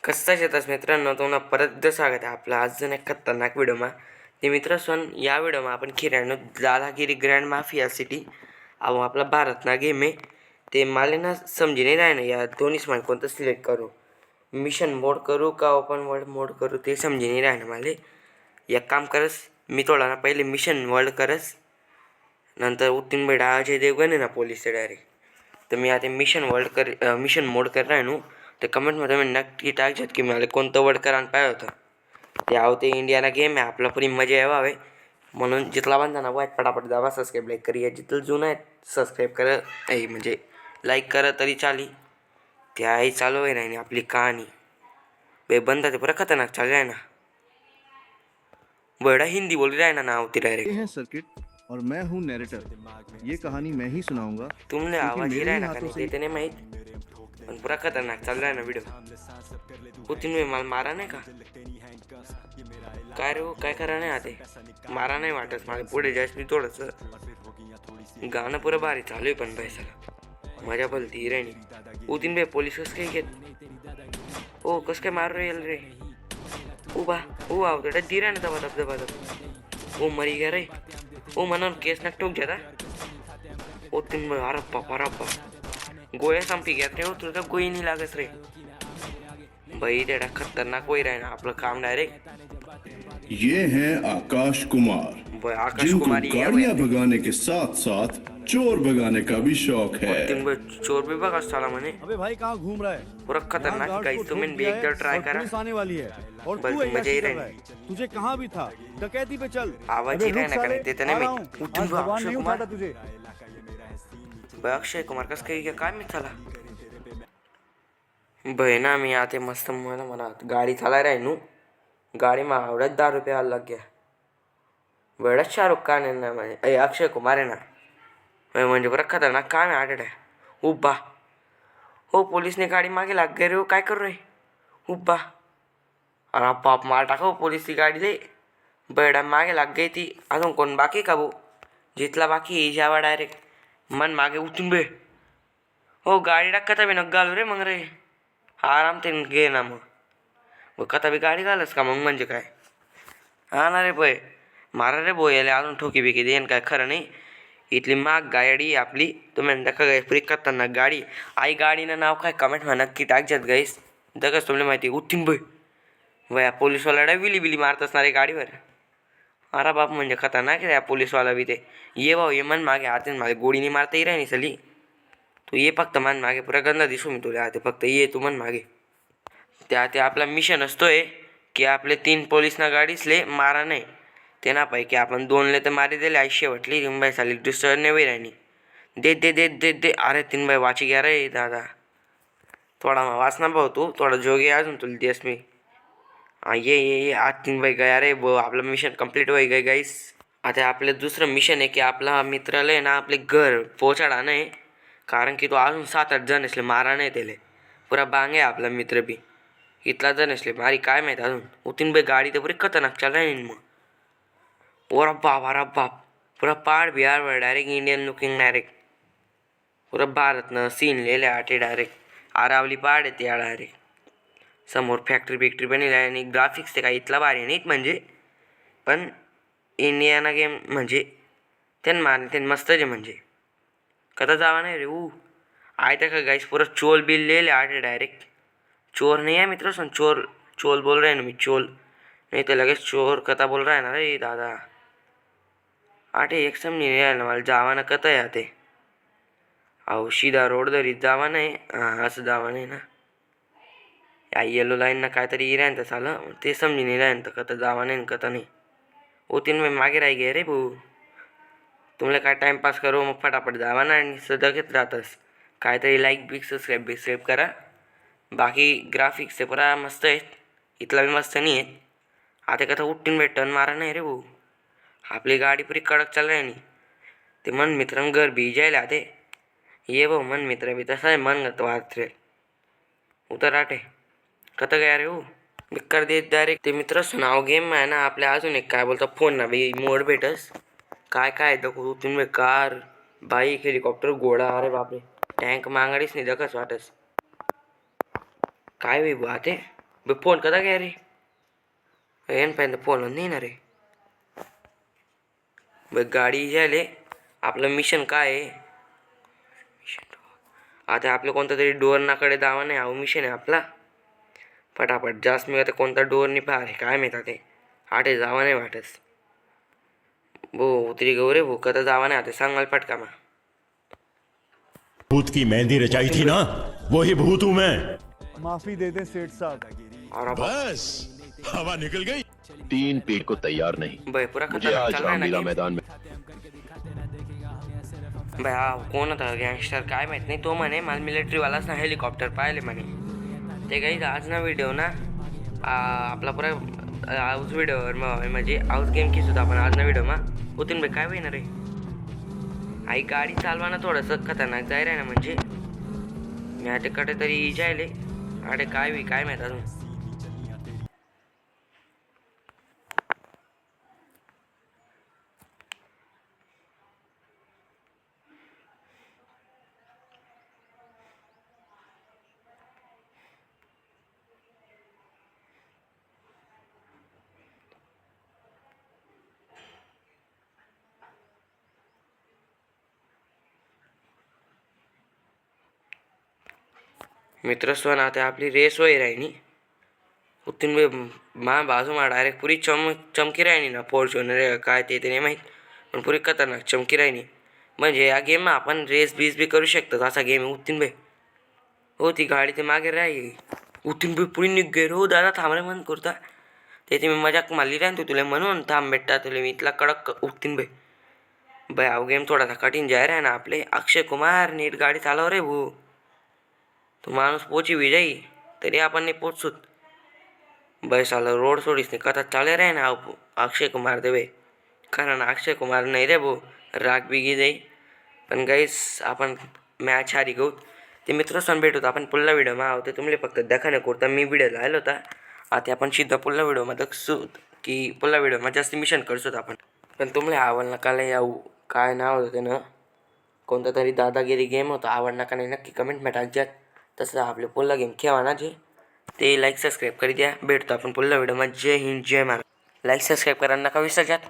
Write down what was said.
कसा शेतास मित्रांनो तुम्हाला परत एकदा स्वागत आहे आपला अजून एक खतरनाक व्हिडिओमा ते मित्र सन या व्हिडिओमा आपण खेळानो दादागिरी ग्रँड माफिया सिटी अहो आपला भारत ना गेम आहे ते मला ना समजी नाही राहिना या दोन्ही स्मार्ट कोणतं सिलेक्ट करू मिशन मोड करू का ओपन वर्ल्ड मोड करू ते समजी नाही राहिना मला एक काम करस मी थोडा ना पहिले मिशन वर्ल्ड करस नंतर उत्तीन बेडा अजय देवगण आहे ना पोलीस डायरेक्ट तर मी आता मिशन मोड कर राहिनो तर कमेंटमध्ये मी नक्की टाकशात की मला कोणतं वर्ड करायला पाहिजे होतं ते आहो ते इंडियाला गेम आहे आपला पुरी मजा यावावे म्हणून जिथला बांधा वाईट पटापट जावा सबस्क्राईब लाईक करूया जिथलं जुनं आहे सबस्क्राईब करा म्हणजे लाईक करा तरी चाली ते आई चालू आहे नाही आपली कहाणी बे बंदा ते बरं खतरनाक चालू आहे ना बड़ा हिंदी बोल रहा है ना नाव ती डायरेक्ट सर्किट और मैं हूँ नैरेटर। ये कहानी मैं ही सुनाऊंगा। तुमने आवाज ही राहिना का नाही ते नाही माहीत पण पुरा खतरनाक चालू आहे ना व्हिडिओ पुतीन मी मला मारा नाही का काय रे काय करा नाही आते मारा नाही वाटत मला पुढे जायचं मी थोडंसं गाणं पुरं भारी चालू आहे पण पैसाला मजा बोलती राणी उतीन बे पोलीस कसं काय घेत ओ कसं काय मारू रे रे उभा आव तेवढा दिरा ना दबा दब दबा दब ओ मरी गया रे ओ म्हणून केस ना टोक जाता ओ तीन अरप्पा गोया संपी गया रे तुला गोई नाही लागत रे भाई तेरा खतरनाक कोई रहा ना आपलं काम डायरेक्ट ये हैं आकाश कुमार आकाश जिनको कुमार गाड़ियां भगाने के साथ साथ चोर भगाने का भी शौक है। चोर भी भगा साला मने अबे भाई कहाँ घूम रहा है? पूरा खतरनाक गाइस तुम्हें भी एक बार ट्राई करा पुलिस आने वाली है और बस तू मजा ही कर रहा रही है। तुझे कहाँ भी था? डकैती पे चल। आवाज ही रहना का नहीं देते नहीं मैं उठूं भगवान नहीं कुमार उठाता तुझे। अक्षय कुमार कसं काही काय मी चला बहिणा मी आते मस्त मला गाडी चालाय राहिनू गाडी मा आवडत 10 रुपये आला लग गया बड़ा शाहरुख खान आहे ना म्हणजे अक्षय कुमार आहे ना म्हणजे बरं खतरनाक काम आहे आठवड्या उब्बा हो पोलीसने गाडी मागे लाग गए रे हो काय करू रे उब्बा अरे बाप मार टाका हो पोलीसची गाडी दे बडा मागे लाग गई ती अजून कोण बाकी का भाऊ जिथला बाकी जावा डायरेक्ट मन मागे उठून बे हो गाडी टाकता बी नग घालू रे मग रे आराम ते घे ना मग कथा बी गाडी घालस का मग म्हणजे काय हा ना रे बय मारा रे बो याला अजून ठोकी बिकी देईन काय खरं नाही इथली माग गाडी आपली तुम्ही नका गाय फ्री खतरनाक गाडी आई गाडीनं नाव काय कमेंट म्हणा नक्की टाकजात गाईस दगच तुम्हाला माहिती उठीन बय वया पोलीसवाला विली मारत असणार आहे गाडीवर अरे बाप म्हणजे खतरनाक आहे पोलीसवाला बी ते ये भाऊ ये मन मागे आते मागे गोडीने मारता येई नाही सली तू ये फक्त मन मागे पुरा गंदा दिसू मी तुला आते फक्त ये तू मन मागे त्या ते आपला मिशन असतोय की आपले 3 पोलीसना गाडीसले मारा नाही त्यापैकी आपण 2ले तर मारी दिले आई शेवटली रिंबाई साली दुसरं नेवे राहिनी दे अरे 3 बाई वाची घ्या रे दादा थोडा वाचना भाऊ तू थोडा जोगे अजून तुला देस मी ये आज 3 बाई गया रे बो आपलं मिशन कंप्लीट होई गई गाईस आता आपलं दुसरं मिशन आहे की आपला मित्राला ना आपले घर पोहोचाडा नाही कारण की तो अजून 7-8 जण असले मारा नाही त्याले पुरा बांगे आपला मित्र बी इथला जण असले मारी काय माहीत अजून उतीन बाई गाडी तर पुरी खतरनाक चाल राहील मग अरे बाप पूरा पहाड़ Bihar direct Indian looking direct पूरा भारतनं सीन लिहिले आटे डायरेक्ट आरावली पहाड येते या डायरेक्ट समोर फॅक्टरी बनली आणि ग्राफिक्स ते काय इथला भारी नाहीत म्हणजे पण इंडियाना गेम म्हणजे त्यांना मस्त जे म्हणजे कथा जावा नाही रे आय त्या का गाईस पूरा चोल बिल लिहिले आटे डायरेक्ट चोर नहीं है मित्र सुन चोल बोल रहे हैं ना मैं चोल नहीं तो लगे चोर कथा बोल रहा है ना रे दादा आटे एक समझ नहीं राहिलं मला जावा ना कथा आहे ते अहो सीधा रोड धरीत जावा नाही असं जावा नाही ना या येलो लाईन ना काहीतरी इरायन तर चालं ते समजी नाही राहीन तर कथा जावा नाही कथा नाही ओ 3 मी मागे राही गे रे भाऊ तुम्हाला काय टाइमपास करू मग फटाफट जावा ना आणि सध्या घेत राहतस काहीतरी लाईक बिक सबस्क्राईब करा बाकी ग्राफिक्स ते पुरा मस्त आहेत इथला बी मस्त नाही आहेत आता कथा उठून भेटन मारा नाही रे भाऊ आपली गाडी पुरी कडक चाल रही नाही ते मन मित्रां घर भी जायला आते ये भाऊ मन मित्र भी तसा आहे मन गत वाच रे उतर आटे कथा गया रे हो बिक्कर देत डायरेक्ट ते मित्र सुनाव गेम आहे ना आपल्या अजून एक काय बोलतो फोन ना बी मोड भेटस काय दखू तुम्ही कार बाईक हेलिकॉप्टर घोडा अरे बापरे टँक मांगाडीच नाही दखस वाटस काय बी बात आहे बे फोन कदा घ्या रे येन पाहिजे फोन नाही ना रे बे गाडी झाले आपलं मिशन काय आहे आता आपलं कोणता तरी डोअर नाकडे दावा नाही हा मिशन आहे आपला फटाफट जास्त मी आता कोणता डोअर नाही पाहा रे काय माहिती ते आठे जावा नाही वाटस भो उतरी गौ रे भो कदा जावा नाही आता सांग मला पटका मा भूत की मेहंदी रचाई थी ना वही भूत हूं मैं माफी दे दें सेठ साहब और बस हवा निकल गई 3 पीठ को तैयार नहीं भाई पूरा मुझे खतरनाक आज चल रहा है ना रामलीला game. मैदान में भाई हा कोण होता गँगस्टर काय माहित नाही तो म्हणे मला मिलिटरीवालाच ना हेलिकॉप्टर पाहिले म्हणे ते काही आज ना व्हिडिओ ना आपला पुरा हाऊस व्हिडिओवर म्हणजे हाऊस गेम की सुद्धा आपण आज ना व्हिडिओ मा उतून भाई काय होईना रे आई गाडी चालवाना थोडंसं खतरनाक जाय रे ना म्हणजे मी आटेकडे तरी जायले आटे काय माहित अजून मित्र स्वना आता आपली रेस होई राहिनी उतून बी मा बाजू मा डायरेक्ट पुरी चमकी राहिनी ना फॉर्च्युनर काय ते नाही माहीत पण पुरी खतरनाक चमकी राहिनी म्हणजे या गेममा आपण रेस बीस बी करू शकतो असा गेम उतून बे हो ती गाडी ते मागे राही उतून बी पुरी निघ गे हो दादा थांबरे मन करता ते मी मजाक मारली राहीन तू तुला म्हणून थांब भेटता तुला मी इथला कडक उठतीन बे बाय हा गेम थोडासा कठीण जाय रे ना आपले अक्षय कुमार नीट गाडी चालव रे भू तो माणूस पोची भी जाई तरी आपण नाही पोचूत बस आलं रोड सोडीस नाही कथा चाले रे ना अक्षय कुमार देवे कारण अक्षय कुमार नाही रे भो राग बिगी जाई पण गाईस आपण मॅच हारी गऊ ते मित्र सण भेटत आपण पुढला व्हिडिओमा आवते तुम्हाला फक्त देखाने करता मी व्हिडिओ लावला होता आता आपण सिद्धा पुढला व्हिडिओमध्ये दखसूत की पुढला व्हिडिओमा जास्त मिशन करसूत आपण पण तुम्हाला आवडला का याऊ काय नाव होतं त्यानं कोणता तरी दादागिरी गेम होता आवडला का नाही नक्की कमेंटमध्ये टाकज्यात तसं आपले पुढला गेम खेळा ना जे ते लाईक सबस्क्राईब करी द्या भेटतो आपण पुढल्या व्हिडिओमध्ये जय हिंद जय महाराज लाईक सबस्क्राईब करा नका विसरजात